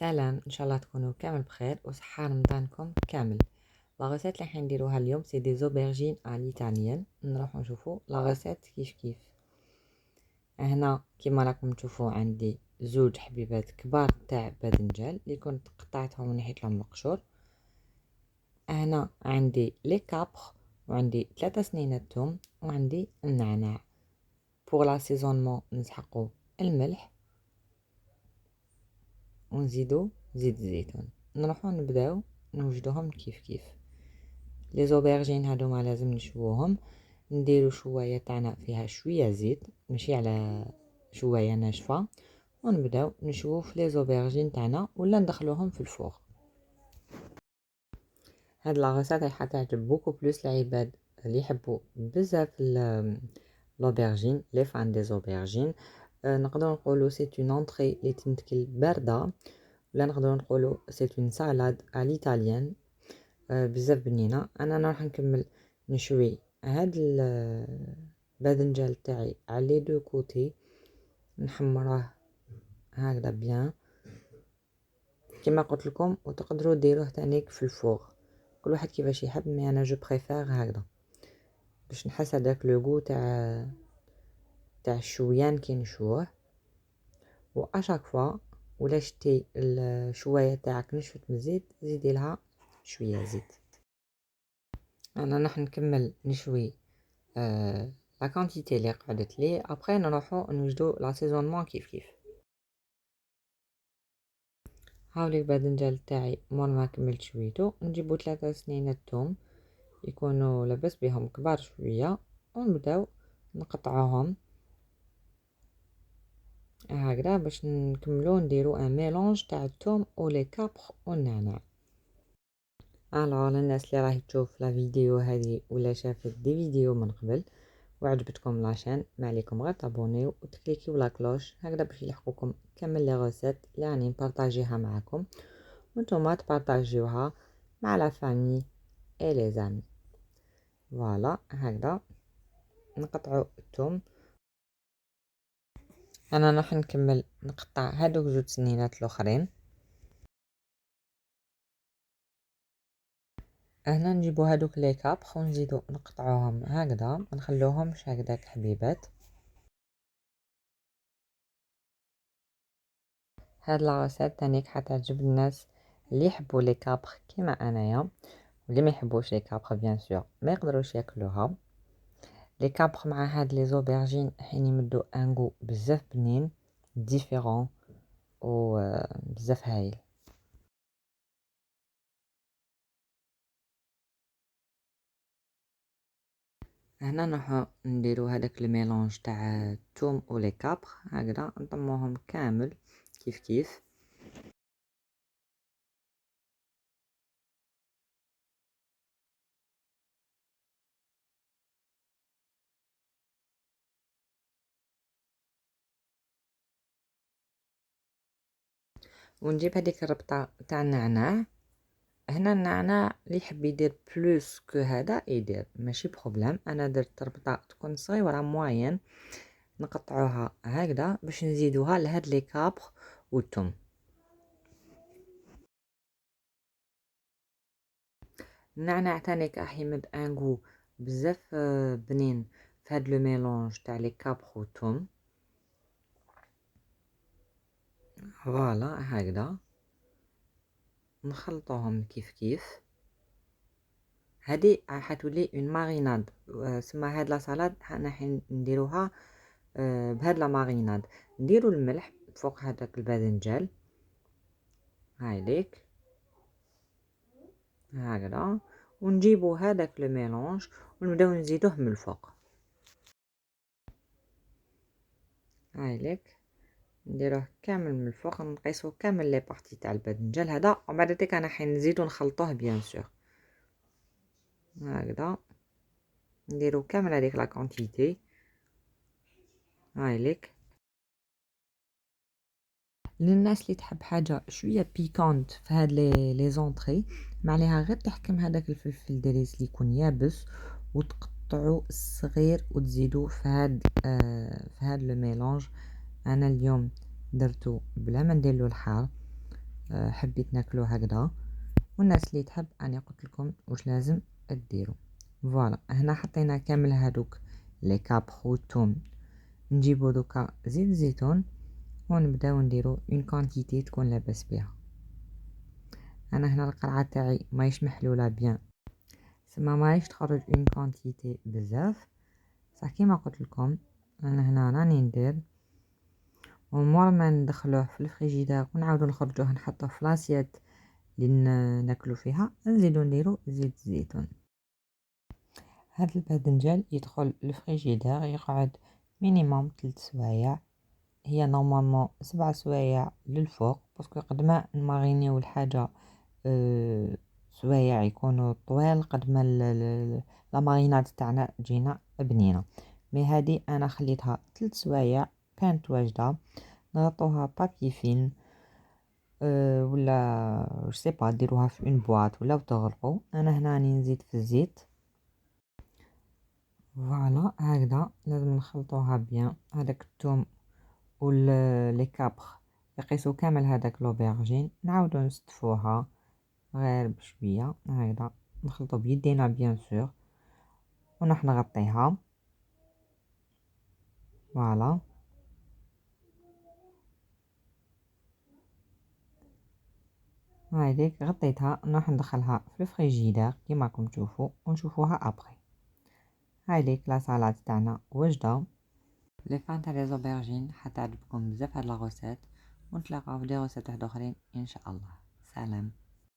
سلام، ان شاء الله تكونوا كامل بخير وصحة رمضانكم كامل. لا غوسيت اللي حنديروها اليوم سي دي زوبرجين على الايطاليان. نروحوا نشوفوا لا غوسيت كيف. هنا كيما راكم تشوفوا عندي زوج حبيبات كبار تاع باذنجال اللي كنت قطعتهم ونحيت لهم القشور. هنا عندي لي كابخ وعندي 3 سنينات توم وعندي النعناع. بوغ لاسيزونمون نسحقوا الملح ونزيدو زيت الزيتون. نروحو نبداو نوجدوهم كيف. لي زوبرجين هادوما لازم نشووهم، نديرو شويه تاعنا فيها شويه زيت ماشي على شويه ناشفه، ونبداو نشوو في لي زوبرجين تاعنا ولا ندخلوهم في الفور. هاد لا غوسيت راح تعجب بوكو بلوس العباد اللي يحبوا بزاف لوبرجين لي فان دي زوبرجين. نقدروا نقولوا سي اون اونطري اللي تنتكل بارده، ولا نقدروا نقولوا سي اون سالاد على الايطاليان بزاف بنينه. انا راح نكمل نشوي هاد الباذنجال تاعي على لي دو كوتي، نحمره هكذا بيان كما قلت لكم، وتقدروا ديروه تانيك في الفوغ، كل واحد كيفاش يحب. مي انا جو بريفير هكذا باش نحس هذاك لو غو تاع الشويان كي نشوه. و اشاك فوا ولا شتي الشوايه تاعك نشفت من الزيت زيدي لها شويه زيت. انا راح نكمل نشوي لا كونتيتي اللي قعدت لي. ابري نروحو نوجدو لاسيزونمون كيف. هاولي الباذنجال تاعي مور ما كملت شويتو، نجيبو 3 سنينات توم يكونوا لاباس بهم كبار شويه، ونبداو نقطعوهم هكذا باش نكملو نديرو ان ميلونج تاع الثوم و لي كابخ والنعناع. الوغ الناس اللي راهي تشوف لا فيديو هذه ولا شافت دي فيديو من قبل وعجبتكم لاشين، ما عليكم غير تابونيو وتكليكيو لا كلوش هكذا باش يلحقوكم كامل لي غوسيت اللي راني نبارطاجيها معاكم، وانتوما تبارطاجيوها مع لا فامي اي لي زامي. فوالا هكذا نقطعو الثوم. انا راح نكمل نقطع هادوك 2 سنينات الاخرين. هنا نجيبو هادوك لي كابخ ونزيدو نقطعوهم هكذا، نخلوهمش هكذاك حبيبات. هاد لاغوسيت تانيك حتعجب الناس اللي يحبوا لي كابخ كيما انايا، واللي ما يحبوش لي كابخ بيان سور ما يقدروش ياكلوها. لي كابخ مع هاد لي زوبرجين حين يمدو ان غو بزاف بنين ديفيرون و بزاف هايل. هنا نروحو نديرو هذاك الميلونج تاع الثوم و لي كابخ هكذا نطموهم كامل كيف. ونجيب هذيك الربطه تاع النعناع. هنا النعناع اللي يحب يدير بلوس كو هذا يدير ماشي بروبليم. انا درت ربطه تكون صغيره موين، نقطعوها هكذا باش نزيدوها لهاد لي كابر والثوم. النعناع تانيك راح يمد ان غو بزاف بنين في هاد لو ميلونج تاع لي كابر والثوم. فوالا هكذا نخلطوهم كيف. هذه راح تولي اون ماريناد، سما هاد لا سالاد حنا نديروها بهاد لا ماريناد. نديرو الملح فوق هذاك الباذنجال هايليك هكذا، ونجيبو هذاك لو ميلونج ونبداو نزيدوه من الفوق هايليك. نديروه كامل من الفوق، نقيسو كامل لي بارتي تاع الباذنجال هذا، ومن بعد انا حين نزيدو نخلطوه بيان سور هكذا. نديرو كامل هذيك لا كونتيتي هايليك. للناس اللي تحب حاجه شويه بيكونت في هاد لي زونطري، ما عليها غير تحكم هذاك الفلفل دريس اللي يكون يابس وتقطعو الصغير وتزيدو في هاد لو ميلونج. انا اليوم درتو بلا ما نديرلو الحار، حبيت ناكلو هكذا. والناس اللي تحب اني قلت لكم واش لازم ديروا. فوالا هنا حطينا كامل هادوك لي كابخو توم. نجيبو دوكا زيت الزيتون ونبداو نديرو اون كونتيتي تكون لاباس بها. انا هنا القرعه تاعي ماهيش محلوله بيان، سما ماهيش تخرج اون كونتيتي بزاف، صح كيما قلت لكم. انا هنا راني ندير ومور ما ندخلوه في الفريجيدير ونعاودو نخرجوه نحطوه في لاسيات اللي ناكلو فيها، نزيدو نديرو زيت الزيتون. هاد الباذنجان يدخل الفريجيدير يقعد مينيموم 3 سوايع، هي نورمالمون 7 سوايع للفوق، باسكو قد ما نمارينيو الحاجه سوايع يكونوا طوال قد ما لا ماريناد تاعنا تجينا بنينه. مي هادي انا خليتها 3 سوايع كانت واجده. نغطوها بابي فيلم ولا جو سي با ديروها في اون بواط ولا تغلقوا. انا هنا راني نزيد في الزيت. فوالا هكذا لازم نخلطوها بيان. هذاك الثوم لي كابخ يقيسوا كامل هذاك لوبرجين، نعاودو نستفوها غير بشويه هكذا، نخلطو بيدينا بيان سور ونروح نغطيها. فوالا هايديك غطيتها، نروح ندخلها في الفريجيدير كيما راكم تشوفوا ونشوفوها ابري. هايديك لا سالاد تاعنا وجده. لي فان تاع لي زوبرجين حتعجبكم بزاف هاد لا غوسيت، ونتلاقاو في دي غوسيت واحد اخرين ان شاء الله. سلام.